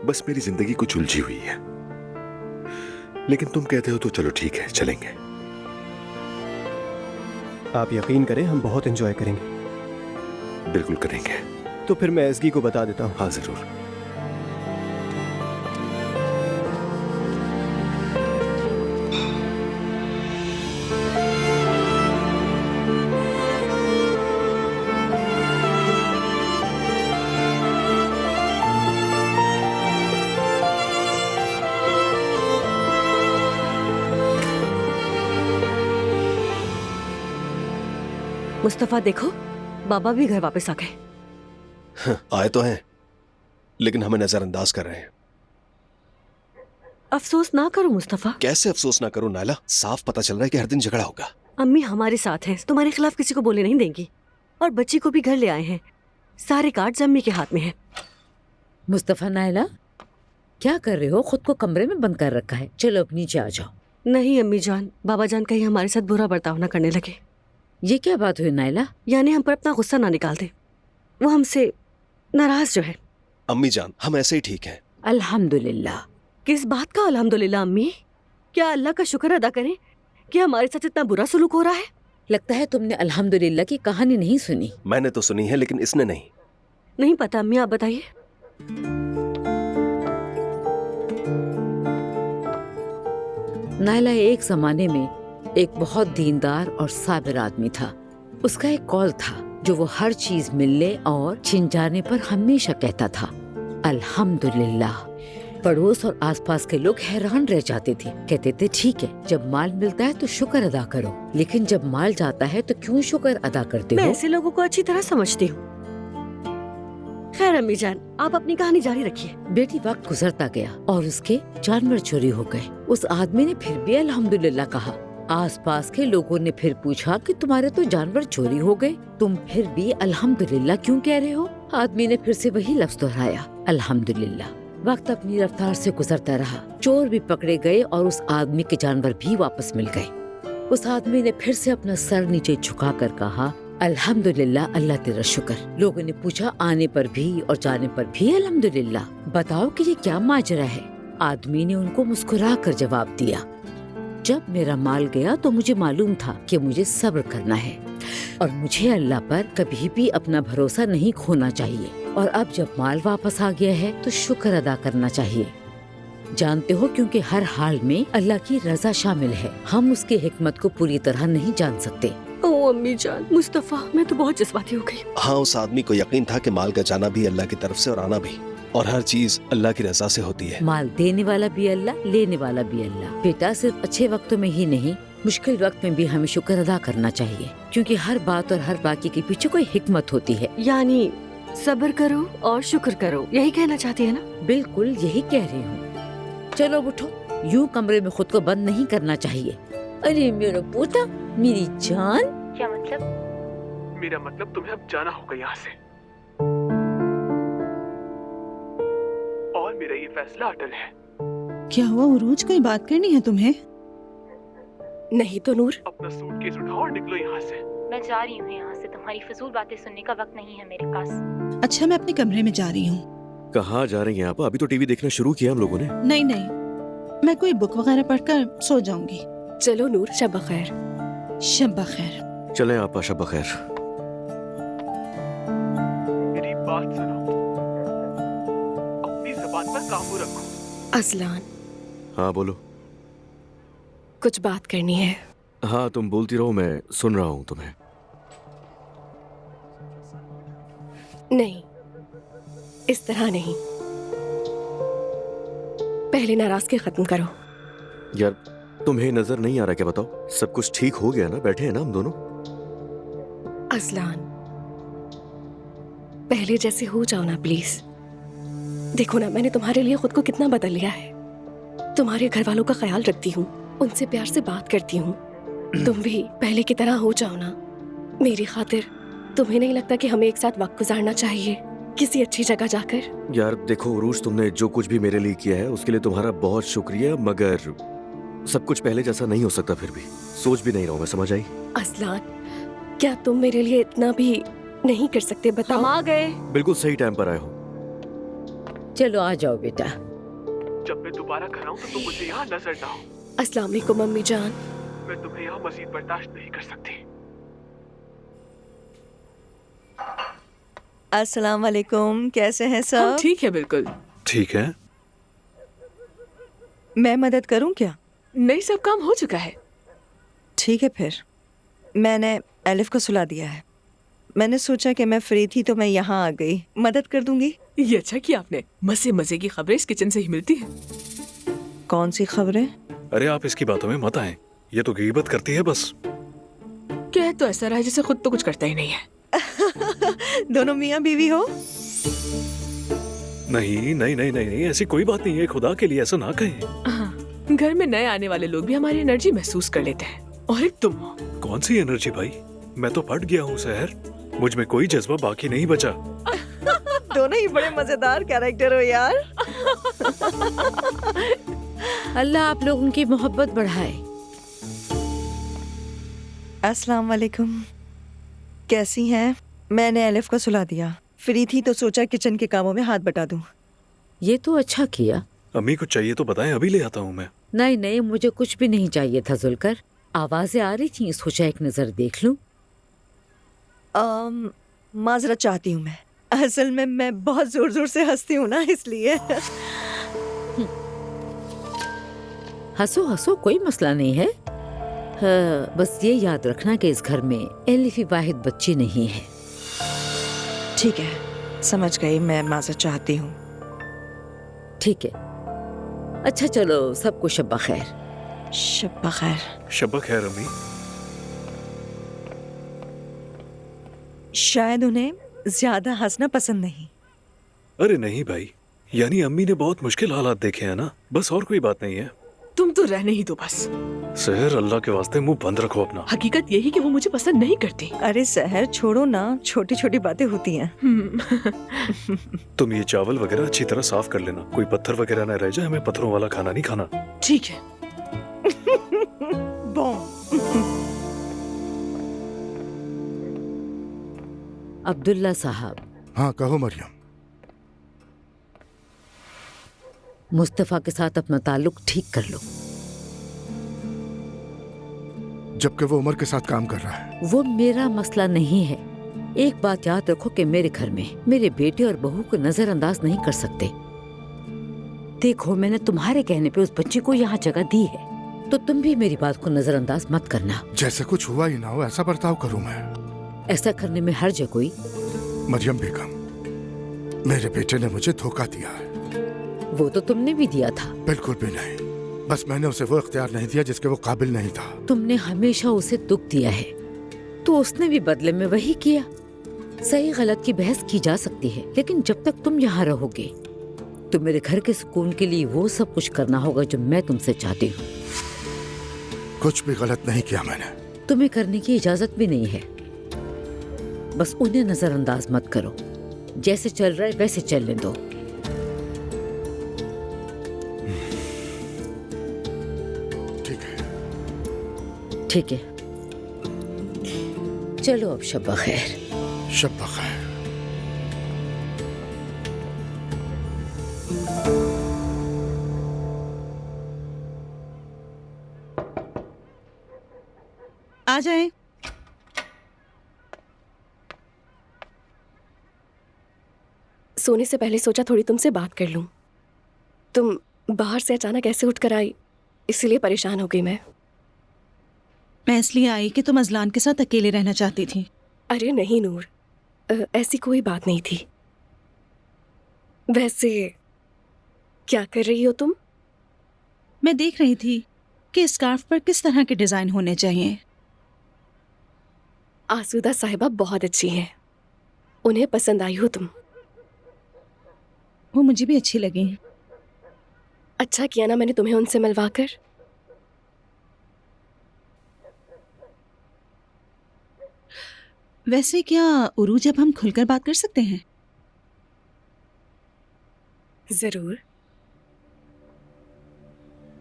[SPEAKER 4] बस मेरी जिंदगी कुछ उलझी हुई है, लेकिन तुम कहते हो तो चलो ठीक है, चलेंगे।
[SPEAKER 3] आप यकीन करें, हम बहुत एंजॉय करेंगे।
[SPEAKER 4] बिल्कुल करेंगे।
[SPEAKER 3] तो फिर मैं एसगी को बता देता हूँ।
[SPEAKER 4] हाँ जरूर।
[SPEAKER 14] मुस्तफा देखो, बाबा भी घर वापस आ गए।
[SPEAKER 3] आए तो हैं, लेकिन हमें नजरअंदाज कर रहे हैं।
[SPEAKER 14] अफसोस ना करो मुस्तफा।
[SPEAKER 3] कैसे अफसोस ना करूं नायला, साफ पता चल रहा है कि हर दिन झगड़ा होगा।
[SPEAKER 14] अम्मी हमारे साथ हैं, तुम्हारे खिलाफ किसी को बोले नहीं देंगी, और बच्ची को भी घर ले आए हैं, सारे कार्ड्स अम्मी के हाथ में हैं।
[SPEAKER 7] मुस्तफा नायला क्या कर रहे हो? खुद को कमरे में बंद कर रखा है, चलो अब नीचे आ जाओ।
[SPEAKER 14] नहीं अम्मी जान, बाबा जान कहीं हमारे साथ बुरा बर्ताव ना करने लगे।
[SPEAKER 7] ये क्या बात हुई नायला?
[SPEAKER 14] यानी हम पर अपना गुस्सा ना निकाल दे, वो हमसे नाराज जो है।
[SPEAKER 3] अम्मी जान हम ऐसे ही ठीक हैं।
[SPEAKER 7] अल्हम्दुलिल्लाह।
[SPEAKER 14] किस बात का अल्हम्दुलिल्लाह अम्मी? क्या अल्लाह का शुक्र अदा करें कि हमारे साथ इतना बुरा सलूक हो रहा है?
[SPEAKER 7] लगता है तुमने अल्हम्दुलिल्लाह की कहानी नहीं सुनी।
[SPEAKER 3] मैंने तो सुनी है, लेकिन इसने नहीं।
[SPEAKER 14] नहीं पता अम्मी, आप बताइए।
[SPEAKER 7] नायला एक जमाने में एक बहुत दीनदार और साबिर आदमी था। उसका एक कौल था जो वो हर चीज मिलने और छिन जाने पर हमेशा कहता था, अल्हम्दुलिल्लाह। पड़ोस और आसपास के लोग हैरान रह जाते थे, कहते थे ठीक है, जब माल मिलता है तो शुक्र अदा करो, लेकिन जब माल जाता है तो क्यों शुक्र अदा करते हो?
[SPEAKER 14] मैं ऐसे लोगों को अच्छी तरह समझती हूँ। खैर अम्मी जान, आप अपनी कहानी जारी रखिए।
[SPEAKER 7] बेटी, वक्त गुजरता गया और उसके जानवर चोरी हो गए। उस आदमी ने फिर भी अल्हम्दुलिल्लाह कहा। आसपास के लोगों ने फिर पूछा कि तुम्हारे तो जानवर चोरी हो गए, तुम फिर भी अल्हम्दुलिल्लाह क्यों कह रहे हो? आदमी ने फिर से वही लफ्ज दोहराया, अल्हम्दुलिल्लाह। वक्त अपनी रफ्तार से गुजरता रहा। चोर भी पकड़े गए और उस आदमी के जानवर भी वापस मिल गए। उस आदमी ने फिर से अपना सर नीचे झुकाकर कहा, अल्हम्दुलिल्लाह, अल्लाह तेरा शुक्र। लोगों ने पूछा, आने पर भी और जाने पर भी अल्हम्दुलिल्लाह। बताओ कि ये क्या माजरा है? आदमी ने उनको मुस्कुरा कर जवाब दिया, जब मेरा माल गया तो मुझे मालूम था कि मुझे सब्र करना है और मुझे अल्लाह पर कभी भी अपना भरोसा नहीं खोना चाहिए। और अब जब माल वापस आ गया है तो शुक्र अदा करना चाहिए। जानते हो, क्योंकि हर हाल में अल्लाह की रजा शामिल है। हम उसकी हिकमत को पूरी तरह नहीं जान सकते।
[SPEAKER 14] ओ अम्मी जान, मुस्तफा, मैं तो बहुत जज्बाती हो गई।
[SPEAKER 15] हाँ, उस आदमी को यकीन था कि माल का जाना भी अल्लाह की तरफ से और आना भी, और हर चीज अल्लाह की रजा से होती है।
[SPEAKER 7] माल देने वाला भी अल्लाह, लेने वाला भी अल्लाह। बेटा, सिर्फ अच्छे वक्तों में ही नहीं, मुश्किल वक्त में भी हमें शुक्र अदा करना चाहिए, क्योंकि हर बात और हर बाकी के पीछे कोई हिकमत होती है।
[SPEAKER 14] यानी सब्र करो और शुक्र करो, यही कहना चाहती है ना?
[SPEAKER 7] बिल्कुल यही कह रही हूँ। चलो उठो, यूं कमरे में खुद को बंद नहीं करना चाहिए। अरे मेरा पोता, मेरी जान।
[SPEAKER 16] क्या मतलब? मेरा मतलब तुम्हें अब जाना होगा यहाँ से, और मेरा ये फैसला अटल है।
[SPEAKER 8] क्या हुआ उरूज, कोई बात करनी है तुम्हें?
[SPEAKER 2] नहीं तो नूर।
[SPEAKER 16] अपना सूटकेस उठाओ और निकलो यहाँ से।
[SPEAKER 11] मैं जा रही हूँ यहाँ से, तुम्हारी फजूल बातें सुनने का वक्त नहीं है मेरे पास।
[SPEAKER 8] अच्छा, मैं अपने कमरे में जा रही हूँ।
[SPEAKER 12] कहाँ जा रही हैं आप? अभी तो टीवी देखना शुरू किया हम लोगों ने।
[SPEAKER 8] नहीं नहीं, मैं कोई बुक वगैरह पढ़कर सो जाऊंगी।
[SPEAKER 2] चलो नूर, शब खैर।
[SPEAKER 8] शब खैर।
[SPEAKER 12] चलें आप, शब खैर।
[SPEAKER 16] मेरी बात सुनो, अपनी ज़बान पर काबू रखो।
[SPEAKER 2] असलान।
[SPEAKER 12] हाँ बोलो।
[SPEAKER 2] कुछ बात करनी है।
[SPEAKER 12] हाँ, तुम बोलती रहो, मैं सुन रहा हूँ तुम्हें।
[SPEAKER 2] नहीं, इस तरह नहीं। पहले नाराजगी खत्म करो।
[SPEAKER 12] यार, तुम्हें नजर नहीं आ रहा क्या? बताओ, सब कुछ ठीक हो गया ना? बैठे हैं ना हम दोनों?
[SPEAKER 2] असलान, पहले जैसे हो जाओ ना प्लीज। देखो ना, मैंने तुम्हारे लिए खुद को कितना बदल लिया है। तुम्हारे घर वालों का ख्याल रखती हूँ, उनसे प्यार से बात करती हूँ। तुम भी पहले की तरह हो जाओ ना मेरी खातिर। तुम्हें नहीं लगता कि हमें एक साथ वक्त गुजारना चाहिए किसी अच्छी जगह जाकर?
[SPEAKER 12] यार देखो उरूज, तुमने जो कुछ भी मेरे लिए किया है उसके लिए तुम्हारा बहुत शुक्रिया, मगर सब कुछ पहले जैसा नहीं हो सकता। फिर भी सोच भी नहीं रहा हूँ मैं, समझ आई?
[SPEAKER 2] असलान, क्या तुम मेरे लिए इतना भी नहीं कर सकते? बताओ।
[SPEAKER 14] हम आ गए।
[SPEAKER 12] बिल्कुल सही टाइम पर आए हो।
[SPEAKER 7] चलो आ जाओ बेटा।
[SPEAKER 16] जब मैं दोबारा घर आऊँ तो तुम मुझे यहाँ नजर ना हो।
[SPEAKER 2] अस्सलाम वालेकुम मम्मी जान।
[SPEAKER 16] मैं तुम्हें यहाँ मजीद बर्दाश्त नहीं कर सकती।
[SPEAKER 6] अस्सलाम वालेकुम, कैसे हैं सब?
[SPEAKER 2] ठीक है, बिल्कुल
[SPEAKER 9] ठीक है।
[SPEAKER 6] मैं मदद करूं क्या?
[SPEAKER 2] नहीं, सब काम हो चुका है।
[SPEAKER 6] ठीक है, फिर मैंने एलिफ को सुला दिया है। मैंने सोचा कि मैं फ्री थी तो मैं यहाँ आ गई, मदद कर दूंगी।
[SPEAKER 2] ये अच्छा किया आपने। मजे मजे की खबरें इस किचन से ही मिलती हैं।
[SPEAKER 6] कौन सी खबरें?
[SPEAKER 9] अरे आप इसकी बातों में मत आए, ये तो गीबत करती है बस।
[SPEAKER 2] कह तो ऐसा रहा है जैसे खुद तो कुछ करता ही नहीं है।
[SPEAKER 6] दोनों मियाँ बीवी हो?
[SPEAKER 9] नहीं नहीं नहीं नहीं नहीं, ऐसी कोई बात नहीं है, खुदा के लिए ऐसा ना कहें।
[SPEAKER 2] हाँ, घर में नए आने वाले लोग भी हमारी एनर्जी महसूस कर लेते हैं, और एक तुम हो।
[SPEAKER 9] कौन सी एनर्जी भाई? मैं तो फट गया हूँ सहर, मुझ में कोई जज्बा बाकी नहीं बचा।
[SPEAKER 6] दोनों ही बड़े मजेदार कैरेक्टर हो यार।
[SPEAKER 7] अल्लाह आप लोगों की मोहब्बत बढ़ाए।
[SPEAKER 6] अस्सलाम वालेकुम, कैसी हैं? मैंने एलिफ को सुला दिया, फ्री थी तो सोचा किचन के कामों में हाथ बटा दूं।
[SPEAKER 7] ये तो अच्छा किया।
[SPEAKER 9] अम्मी कुछ चाहिए तो बताएं, अभी ले आता हूँ मैं।
[SPEAKER 7] नहीं नहीं, मुझे कुछ भी नहीं चाहिए था जुलकर। आवाजें आ रही थी, सोचा एक नजर देख लूं।
[SPEAKER 6] माजरत चाहती हूँ मैं, असल में मैं बहुत जोर जोर से हंसती हूँ ना, इसलिए।
[SPEAKER 7] हंसो हंसो, कोई मसला नहीं है। हाँ, बस ये याद रखना कि इस घर में एलिफी वाहिद बच्ची नहीं है।
[SPEAKER 6] ठीक है, समझ गई, मैं माजरत चाहती हूँ।
[SPEAKER 7] ठीक है, अच्छा चलो, सबको शब्बा खैर।
[SPEAKER 6] शब्बा खैर।
[SPEAKER 9] शब्बा खैर अम्मी।
[SPEAKER 6] शायद उन्हें ज्यादा हंसना पसंद नहीं।
[SPEAKER 9] अरे नहीं भाई, यानी अम्मी ने बहुत मुश्किल हालात देखे हैं ना, बस और कोई बात नहीं है।
[SPEAKER 11] तुम तो रहने ही दो बस।
[SPEAKER 9] सहर, अल्लाह के वास्ते मुंह बंद रखो अपना।
[SPEAKER 11] हकीकत यही कि वो मुझे पसंद नहीं करती।
[SPEAKER 6] अरे सहर छोड़ो ना, छोटी छोटी बातें होती हैं।
[SPEAKER 9] तुम ये चावल वगैरह अच्छी तरह साफ कर लेना, कोई पत्थर वगैरह ना रह जाए। हमें पत्थरों वाला खाना नहीं खाना।
[SPEAKER 11] ठीक है।
[SPEAKER 7] अब्दुल्ला साहब।
[SPEAKER 10] हाँ कहो मरियम।
[SPEAKER 7] मुस्तफा के साथ अपना ताल्लुक ठीक कर लो।
[SPEAKER 10] जबकि वो उमर के साथ काम कर रहा है।
[SPEAKER 7] वो मेरा मसला नहीं है। एक बात याद रखो कि मेरे घर में मेरे बेटे और बहू को नजरअंदाज नहीं कर सकते। देखो, मैंने तुम्हारे कहने पे उस बच्ची को यहाँ जगह दी है, तो तुम भी मेरी बात को नजरअंदाज मत करना।
[SPEAKER 10] जैसे कुछ हुआ ही ना हो ऐसा बर्ताव करूं मैं।
[SPEAKER 7] ऐसा करने में हर्ज है कोई?
[SPEAKER 10] मरियम बेगम, मेरे बेटे ने मुझे धोखा दिया है।
[SPEAKER 7] वो तो तुमने भी दिया था।
[SPEAKER 10] बिल्कुल भी नहीं, बस मैंने उसे वो इख्तियार नहीं दिया जिसके वो काबिल नहीं था।
[SPEAKER 7] तुमने हमेशा उसे दुख दिया है, तो उसने भी बदले में वही किया। सही गलत की बहस की जा सकती है, लेकिन जब तक तुम यहाँ रहोगे तो मेरे घर के सुकून के लिए वो सब कुछ करना होगा जो मैं तुमसे चाहती हूँ।
[SPEAKER 10] कुछ भी गलत नहीं किया मैंने।
[SPEAKER 7] तुम्हें करने की इजाजत भी नहीं है। बस उन्हें नजरअंदाज मत करो। जैसे चल रहा है वैसे चलने दो। ठीक है, चलो अब शब बखैर।
[SPEAKER 10] शब बखैर।
[SPEAKER 8] आ जाए।
[SPEAKER 2] सोने से पहले सोचा थोड़ी तुमसे बात कर लूं। तुम बाहर से अचानक ऐसे उठकर आई, इसीलिए परेशान हो गई मैं
[SPEAKER 8] इसलिए आई कि तुम अजलान के साथ अकेले रहना चाहती थी।
[SPEAKER 2] अरे नहीं नूर, ऐसी कोई बात नहीं थी। वैसे क्या कर रही हो तुम?
[SPEAKER 8] मैं देख रही थी कि स्कार्फ पर किस तरह के डिजाइन होने चाहिए।
[SPEAKER 2] आसूदा साहिबा बहुत अच्छी हैं, उन्हें पसंद आई हो तुम।
[SPEAKER 8] वो मुझे भी अच्छी लगी।
[SPEAKER 2] अच्छा किया ना मैंने तुम्हें उनसे मिलवाकर।
[SPEAKER 8] वैसे क्या उरूज अब हम खुलकर बात कर सकते हैं?
[SPEAKER 2] जरूर।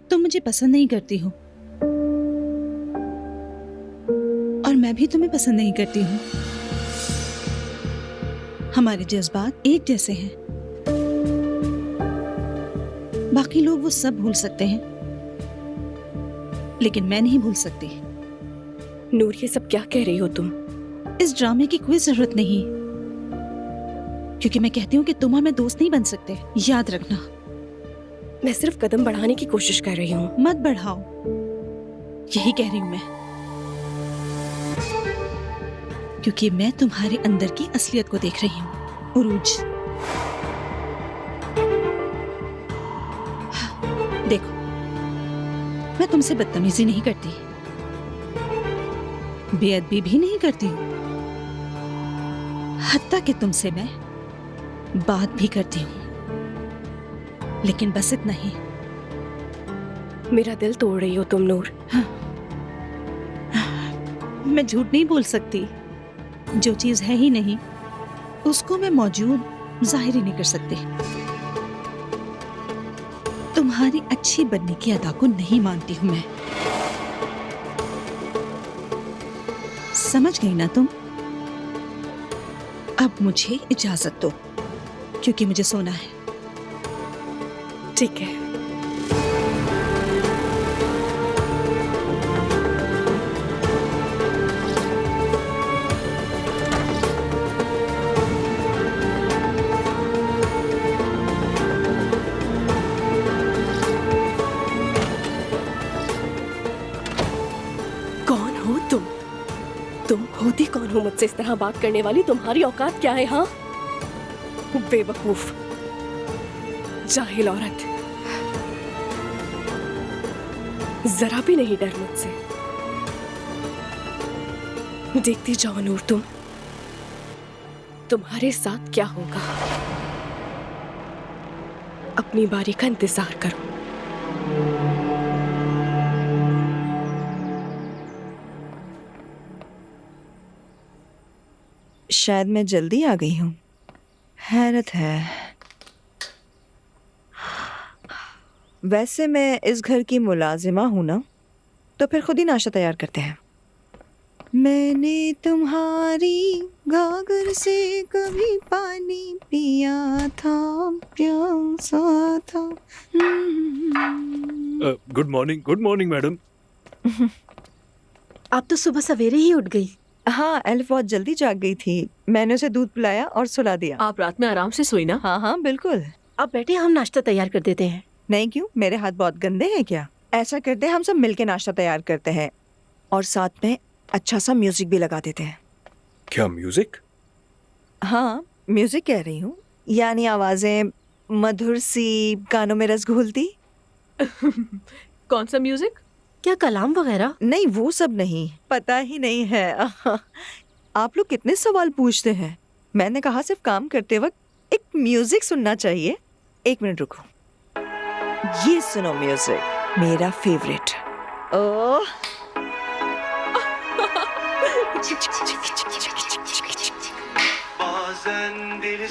[SPEAKER 8] तुम मुझे पसंद नहीं करती हो और मैं भी तुम्हें पसंद नहीं करती हूँ। हमारे जज्बात एक जैसे हैं। बाकी लोग वो सब भूल सकते हैं, लेकिन मैं नहीं भूल सकती।
[SPEAKER 2] नूर, ये सब क्या कह रही हो तुम?
[SPEAKER 8] इस ड्रामे की कोई जरूरत नहीं, क्योंकि मैं कहती हूँ कि तुम और मैं दोस्त नहीं बन सकते। याद रखना।
[SPEAKER 2] मैं सिर्फ कदम बढ़ाने की कोशिश कर रही हूँ।
[SPEAKER 8] मत बढ़ाओ, यही कह रही हूँ मैं, क्योंकि मैं तुम्हारे अंदर की असलियत को देख रही हूँ। उरूज, देखो, मैं तुमसे बदतमीजी नहीं करती, बेअदबी भी नहीं करती हूँ, हत्ता कि तुमसे मैं बात भी करती हूँ, लेकिन बस इतना ही।
[SPEAKER 2] मेरा दिल तोड़ रही हो तुम नूर।
[SPEAKER 8] मैं झूठ नहीं बोल सकती। जो चीज है ही नहीं उसको मैं मौजूद जाहिर ही नहीं कर सकती। तुम्हारी अच्छी बनने की अदा को नहीं मानती हूं मैं। समझ गई ना तुम? अब मुझे इजाजत दो, क्योंकि मुझे सोना है।
[SPEAKER 2] ठीक है। कौन हो तुम? तुम होती कौन हो मुझसे इस तरह बात करने वाली? तुम्हारी औकात क्या है? हाँ, बेवकूफ, जाहिल औरत, जरा भी नहीं डर मुझसे। देखती जाओ नूर, तुम्हारे साथ क्या होगा। अपनी बारी का इंतजार करो।
[SPEAKER 6] शायद मैं जल्दी आ गई हूँ। हैरत है। वैसे मैं इस घर की मुलाजिमा हूँ ना, तो फिर खुद ही नाश्ता तैयार करते हैं। मैंने तुम्हारी गागर से कभी पानी पिया था, प्यासा था।
[SPEAKER 9] Good morning madam.
[SPEAKER 14] आप तो सुबह सवेरे ही उठ गई।
[SPEAKER 6] हाँ, एल्फ बहुत जल्दी जाग गई थी। मैंने उसे दूध पिलाया और सुला दिया।
[SPEAKER 14] आप रात में आराम से सोई ना?
[SPEAKER 6] हाँ हाँ बिल्कुल।
[SPEAKER 14] आप बैठे, हम नाश्ता तैयार कर देते हैं।
[SPEAKER 6] नहीं, क्यों? मेरे हाथ बहुत गंदे हैं क्या? ऐसा करते हैं, हम सब मिलके नाश्ता तैयार करते हैं और साथ में अच्छा सा म्यूजिक भी लगा देते हैं।
[SPEAKER 9] क्या म्यूजिक?
[SPEAKER 6] हाँ, म्यूजिक कह रही हूँ, यानी आवाजें मधुर सी, कानों में रस घोलती।
[SPEAKER 14] कौन सा म्यूजिक? क्या कलाम वगैरह?
[SPEAKER 6] नहीं, वो सब नहीं, पता ही नहीं है। आप लोग कितने सवाल पूछते हैं। मैंने कहा सिर्फ काम करते वक्त एक म्यूजिक सुनना चाहिए। 1 मिनट रुको, ये सुनो म्यूजिक, मेरा फेवरेट। ओह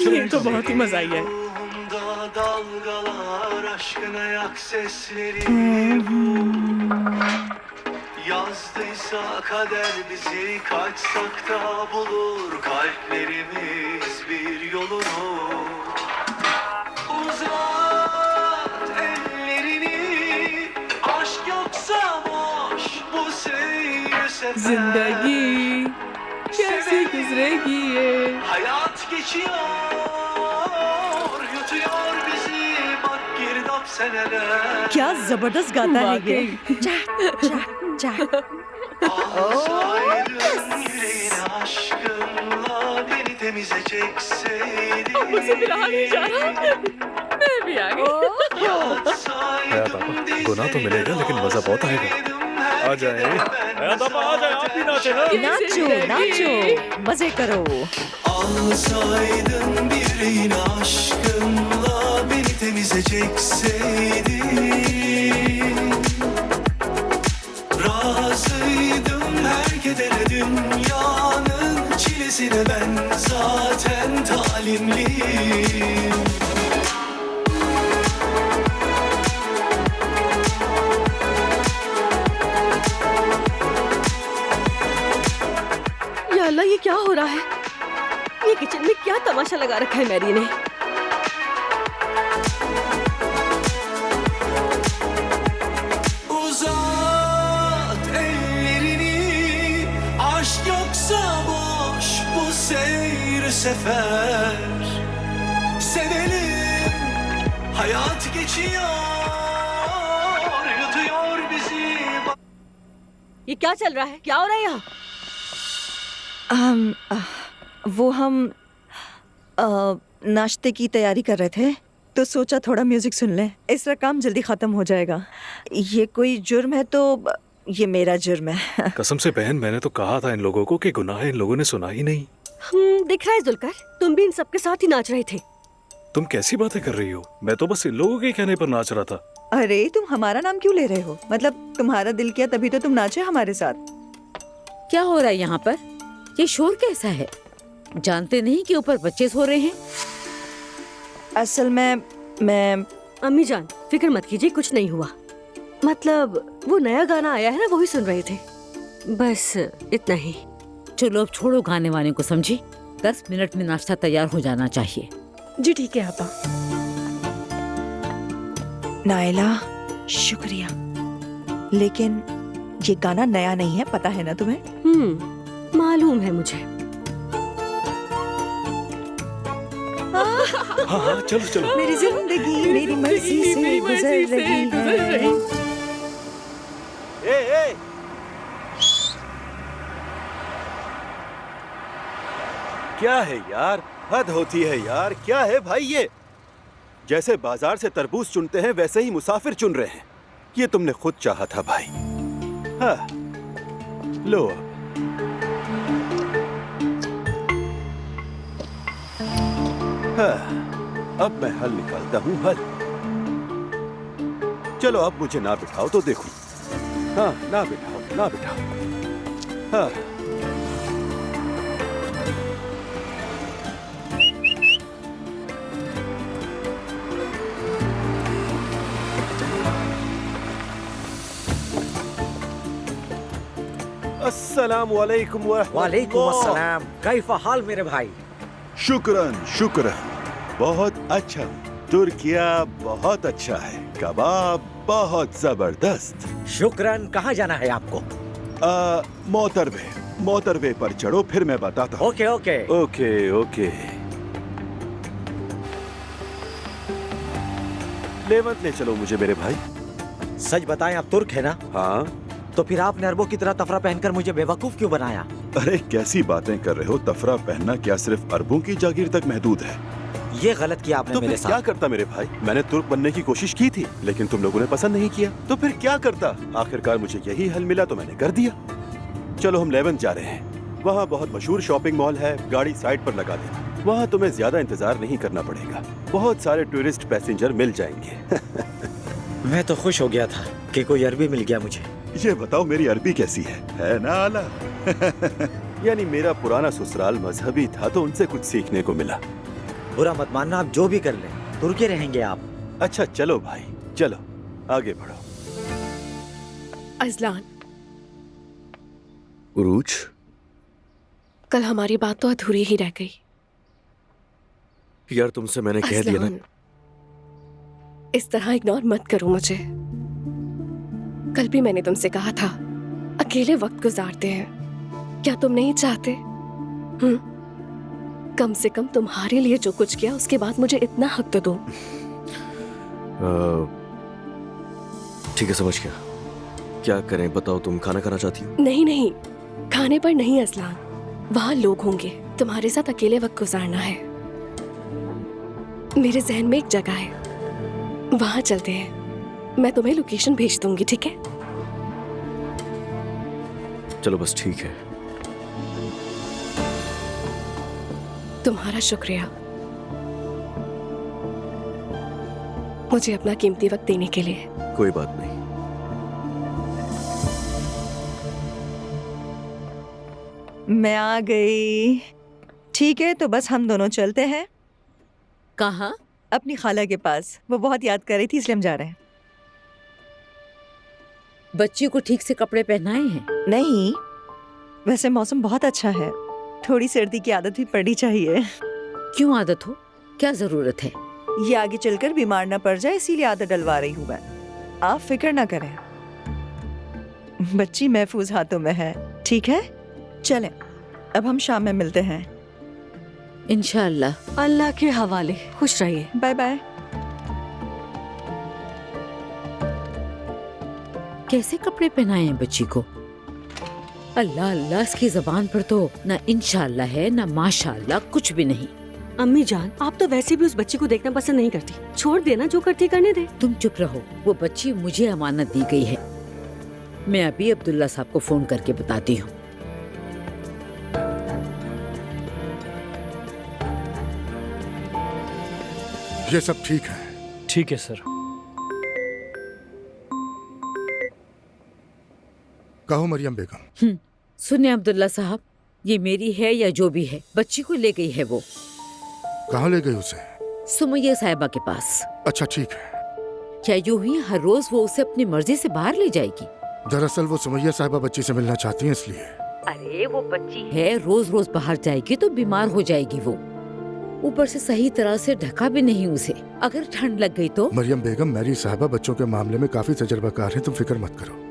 [SPEAKER 14] ये तो बहुत ही मजा आई है।
[SPEAKER 17] Yazdıysa kader bizi kaçsak da bulur kalplerimiz bir yolunu. Uzat ellerini, aşk yoksa boş bu seyir sefer.
[SPEAKER 14] जिंदगी कैसे गुजरेगी ये?
[SPEAKER 17] Hayat geçiyor, yutuyor bizi bak girdap seneler.
[SPEAKER 6] क्या जबरदस्त गाता है ये। चा, चा, चा।
[SPEAKER 17] Alsaydın yüreğine aşkınla beni temize çekseydin.
[SPEAKER 14] मुझसे मिला नहीं जा रहा। मैं भी आ गई।
[SPEAKER 9] आया पापा, गुनाह तो मिलेगा लेकिन मजा बहुत आएगा। आ जाए आया पापा, आ जाए, आप भी नाचे ना।
[SPEAKER 6] नाचो नाचो, मजे करो।
[SPEAKER 17] Alsaydın yüreğine aşkınla beni temize çekseydin. Razıydım her kedere dünyanın çilesine ben zaten talimliyim.
[SPEAKER 14] या अल्लाह, ये क्या हो रहा है? ये किचन में क्या तमाशा लगा रखा है मैरी ने?
[SPEAKER 17] Uzat ellerini, aşk yoksa boş bu seyir sefer. Sevelim, hayat geçiyor, yutuyor bizi.
[SPEAKER 14] ये क्या चल रहा है? क्या हो रहा है यहाँ?
[SPEAKER 6] वो हम नाश्ते की तैयारी कर रहे थे, तो सोचा थोड़ा म्यूजिक सुन लें, इस तरह काम जल्दी खत्म हो जाएगा। ये कोई जुर्म है तो ये मेरा जुर्म है।
[SPEAKER 9] कसम से बहन, मैंने तो कहा था इन लोगों को कि गुनाह है, इन लोगों ने सुना ही नहीं।
[SPEAKER 14] दिख रहा है जुलकर, तुम भी इन सबके साथ ही नाच रहे थे।
[SPEAKER 9] तुम कैसी बातें कर रही हो? मैं तो बस इन लोगों के कहने पर नाच रहा था।
[SPEAKER 6] अरे तुम हमारा नाम क्यों ले रहे हो? मतलब तुम्हारा दिल किया तभी तो तुम नाचे हमारे साथ।
[SPEAKER 7] क्या हो रहा है यहाँ पर? ये शोर कैसा है? जानते नहीं कि ऊपर बच्चे सो रहे हैं?
[SPEAKER 6] असल में मैं
[SPEAKER 14] अम्मी जान, फिक्र मत कीजिए, कुछ नहीं हुआ। मतलब वो नया गाना आया है ना, वही सुन रहे थे, बस इतना ही।
[SPEAKER 7] चलो अब छोड़ो गाने वाने को, समझी? 10 मिनट में नाश्ता तैयार हो जाना चाहिए।
[SPEAKER 14] जी ठीक है आपा।
[SPEAKER 6] नायला, शुक्रिया, लेकिन ये गाना नया नहीं है, पता है ना तुम्हें?
[SPEAKER 14] मालूम है मुझे।
[SPEAKER 9] हाँ हाँ, चलो चलो।
[SPEAKER 6] मेरी जिंदगी मेरी मर्जी से गुजर रही है।
[SPEAKER 3] क्या है यार, हद होती है यार। क्या है भाई ये? जैसे बाजार से तरबूज चुनते हैं वैसे ही मुसाफिर चुन रहे हैं। ये तुमने खुद चाहा था भाई। हाँ, लो अब। हाँ, अब मैं हल निकालता हूँ, हल। चलो अब मुझे ना बिठाओ तो देखो। हाँ, ना बिठाओ, ना बिठाओ। हाँ अस्सलाम वालेकुम
[SPEAKER 18] वालेकुम अस्सलाम। कैफा हाल मेरे भाई?
[SPEAKER 3] शुक्रन शुक्रन, बहुत अच्छा। तुर्किया बहुत अच्छा है, कबाब बहुत जबरदस्त।
[SPEAKER 18] शुक्रन। कहाँ जाना है आपको?
[SPEAKER 3] मोटरवे पर चढ़ो, फिर मैं बताता हूँ।
[SPEAKER 18] Okay okay
[SPEAKER 3] okay okay. लेवंत ले चलो मुझे मेरे भाई।
[SPEAKER 18] सच बताएं, आप तुर्क है ना?
[SPEAKER 3] हाँ।
[SPEAKER 18] तो फिर आपने अरबों की तरह तफरा पहनकर मुझे बेवकूफ क्यों बनाया?
[SPEAKER 3] अरे कैसी बातें कर रहे हो? तफरा पहनना क्या सिर्फ अरबों की जागीर तक महदूद है?
[SPEAKER 18] ये गलत किया आपने
[SPEAKER 3] तो
[SPEAKER 18] मेरे
[SPEAKER 3] फिर
[SPEAKER 18] साथ।
[SPEAKER 3] क्या करता मेरे भाई? मैंने तुर्क बनने की कोशिश की थी, लेकिन तुम लोगों ने पसंद नहीं किया। तो फिर क्या करता? आखिरकार मुझे यही हल मिला तो मैंने कर दिया। चलो हम लेवंत जा रहे हैं। वहाँ बहुत मशहूर शॉपिंग मॉल है, गाड़ी साइड पर लगा देना। वहाँ तुम्हें ज्यादा इंतजार नहीं करना पड़ेगा, बहुत सारे टूरिस्ट पैसेंजर मिल जाएंगे।
[SPEAKER 18] मैं तो खुश हो गया था कि कोई अरबी मिल गया मुझे।
[SPEAKER 3] ये बताओ मेरी अरबी कैसी है ना आला? यानी मेरा पुराना ससुराल मजहबी था तो उनसे कुछ सीखने को मिला।
[SPEAKER 18] बुरा मत मानना, आप जो भी कर लें, तुर्की रहेंगे आप।
[SPEAKER 3] अच्छा चलो भाई, चलो आगे बढ़ो।
[SPEAKER 2] अजलान,
[SPEAKER 12] उरूज,
[SPEAKER 2] कल हमारी बात तो अधूरी ही रह गई।
[SPEAKER 12] यार तुमसे मैंने कह दिया ना।
[SPEAKER 2] अजलान, इस तरह इग्नोर मत करो मुझे। कल भी मैंने तुमसे कहा था अकेले वक्त गुजारते हैं, क्या तुम नहीं चाहते? कम से कम तुम्हारे लिए जो कुछ किया उसके बाद मुझे इतना हक तो दो।
[SPEAKER 12] ठीक है, समझ गया। क्या करें बताओ? तुम खाना खाना चाहती हो?
[SPEAKER 2] नहीं नहीं, खाने पर नहीं अजलान, वहाँ लोग होंगे, तुम्हारे साथ अकेले वक्त गुजारना है। मेरे जहन में एक जगह है, वहाँ चलते हैं। मैं तुम्हें लोकेशन भेज दूंगी, ठीक है?
[SPEAKER 12] चलो बस ठीक है।
[SPEAKER 2] तुम्हारा शुक्रिया मुझे अपना कीमती वक्त देने के लिए।
[SPEAKER 12] कोई बात नहीं।
[SPEAKER 6] मैं आ गई। ठीक है, तो बस हम दोनों चलते हैं।
[SPEAKER 7] कहाँ?
[SPEAKER 6] अपनी खाला के पास। वो बहुत याद कर रही थी, इसलिए हम जा रहे हैं।
[SPEAKER 7] बच्ची को ठीक से कपड़े पहनाए हैं?
[SPEAKER 6] नहीं, वैसे मौसम बहुत अच्छा है, थोड़ी सर्दी की आदत भी पड़नी चाहिए।
[SPEAKER 7] क्यों आदत हो? क्या जरूरत है?
[SPEAKER 6] ये आगे चलकर बीमार ना पड़ जाए, इसीलिए आदत डलवा रही हूँ मैं। आप फिक्र ना करें, बच्ची महफूज हाथों में है। ठीक है, चलें, अब हम शाम में मिलते हैं।
[SPEAKER 7] इंशाअल्लाह।
[SPEAKER 14] अल्लाह के हवाले। खुश रहिए।
[SPEAKER 6] Bye bye.
[SPEAKER 7] कैसे कपड़े पहनाए हैं बच्ची को? अल्लाह अल्लाह, इसकी जबान पर तो ना इंशाअल्लाह है ना माशाअल्लाह, कुछ भी नहीं।
[SPEAKER 14] अम्मी जान, आप तो वैसे भी उस बच्ची को देखना पसंद नहीं करती। छोड़ देना, जो करती करने दे।
[SPEAKER 7] तुम चुप रहो, वो बच्ची मुझे अमानत दी गई है। मैं अभी अब्दुल्ला साहब को फोन करके बताती हूँ।
[SPEAKER 10] ये सब ठीक है?
[SPEAKER 1] ठीक है सर।
[SPEAKER 10] कहो मरियम बेगम।
[SPEAKER 7] सुनिए अब्दुल्ला साहब, ये मेरी है या जो भी है, बच्ची को ले गई है वो।
[SPEAKER 10] कहाँ ले गई उसे?
[SPEAKER 7] सुमैया साहिबा के पास।
[SPEAKER 10] अच्छा ठीक है।
[SPEAKER 7] क्या यूं ही हर रोज वो उसे अपनी मर्जी से बाहर ले जाएगी?
[SPEAKER 10] दरअसल वो सुमैया साहिबा बच्ची से मिलना चाहती हैं, इसलिए।
[SPEAKER 7] अरे वो बच्ची है, रोज रोज बाहर जाएगी तो बीमार हो जाएगी वो। ऊपर से सही तरह से ढका भी नहीं उसे, अगर ठंड लग गई तो।
[SPEAKER 10] मरियम बेगम, मेरी साहिबा बच्चों के मामले में काफी तजर्बाकार है, तुम फिक्र मत करो।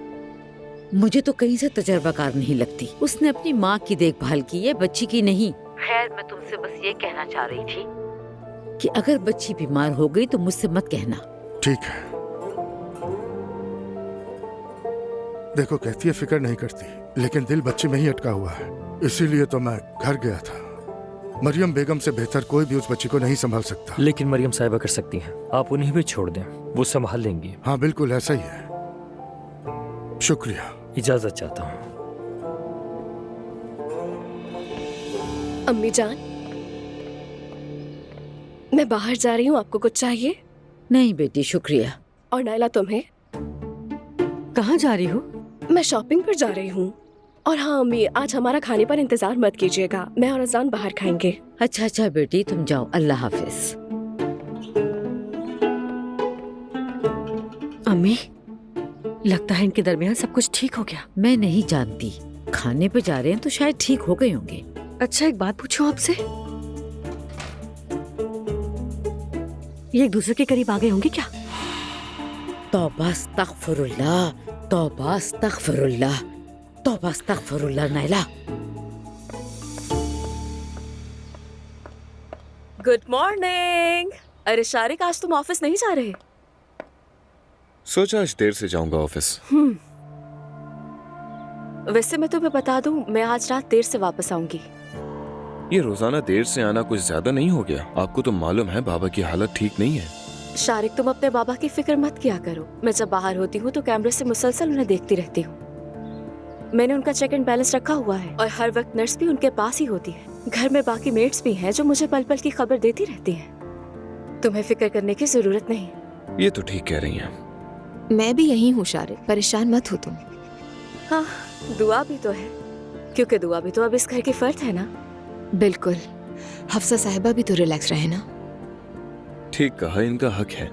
[SPEAKER 7] मुझे तो कहीं से तजर्बाकार नहीं लगती। उसने अपनी माँ की देखभाल की है, बच्ची की नहीं। खैर, मैं तुमसे बस ये कहना चाह रही थी कि अगर बच्ची बीमार हो गई तो मुझसे मत कहना।
[SPEAKER 10] ठीक है। देखो, कहती है फिक्र नहीं करती, लेकिन दिल बच्ची में ही अटका हुआ है, इसीलिए तो मैं घर गया था। मरियम बेगम से बेहतर कोई भी उस बच्ची को नहीं संभाल सकता।
[SPEAKER 1] लेकिन मरियम साहिबा कर सकती हैं, आप उन्हें भी छोड़ दें, वो संभाल लेंगी।
[SPEAKER 10] हाँ बिल्कुल ऐसा ही है। शुक्रिया।
[SPEAKER 1] इजाजत चाहता हूँ।
[SPEAKER 2] अम्मी जान, मैं बाहर जा रही हूँ, आपको कुछ चाहिए?
[SPEAKER 7] नहीं बेटी, शुक्रिया।
[SPEAKER 2] और नायला, तुम्हें?
[SPEAKER 14] कहाँ जा रही हो?
[SPEAKER 2] मैं शॉपिंग पर जा रही हूँ। और हाँ अम्मी, आज हमारा खाने पर इंतजार मत कीजिएगा, मैं और अजान बाहर खाएंगे।
[SPEAKER 7] अच्छा अच्छा बेटी, तुम जाओ, अल्लाह हाफिज।
[SPEAKER 14] अम्मी, लगता है इनके दरमियान सब कुछ ठीक हो गया।
[SPEAKER 7] मैं नहीं जानती, खाने पे जा रहे हैं तो शायद ठीक हो गए होंगे।
[SPEAKER 14] अच्छा एक बात पूछूं आपसे, ये एक दूसरे के करीब आ गए होंगे क्या?
[SPEAKER 7] तौबा अस्तगफिरुल्लाह, तौबा अस्तगफिरुल्लाह, तौबा अस्तगफिरुल्लाह नाइला।
[SPEAKER 19] Good morning. अरे शारिक, आज तुम ऑफिस नहीं जा रहे?
[SPEAKER 12] सोचा आज देर से जाऊंगा ऑफिस।
[SPEAKER 19] वैसे मैं तुम्हें बता दूं, मैं आज रात देर से वापस आऊंगी।
[SPEAKER 12] ये रोजाना देर से आना कुछ ज्यादा नहीं हो गया? आपको तो मालूम है बाबा की हालत ठीक नहीं है।
[SPEAKER 19] शारिक, तुम अपने बाबा की फिक्र मत किया करो। मैं जब बाहर होती हूँ तो कैमरे से मुसलसल उन्हें देखती रहती हूँ। मैंने उनका चेक एंड बैलेंस रखा हुआ है और हर वक्त नर्स भी उनके पास ही होती है। घर में बाकी मेट्स भी हैं जो मुझे पल पल की खबर देती रहती हैं। तुम्हें फिक्र करने की जरूरत नहीं।
[SPEAKER 12] ये तो ठीक कह रही हैं।
[SPEAKER 11] मैं भी यही हूँ शारिक, परेशान मत हो तुम।
[SPEAKER 19] हाँ, दुआ भी तो है, क्योंकि दुआ भी तो अब इस घर की फर्ज है ना।
[SPEAKER 11] बिल्कुल, हफ्सा साहिबा भी तो रिलैक्स रहे ना।
[SPEAKER 12] ठीक कहा, इनका हक है।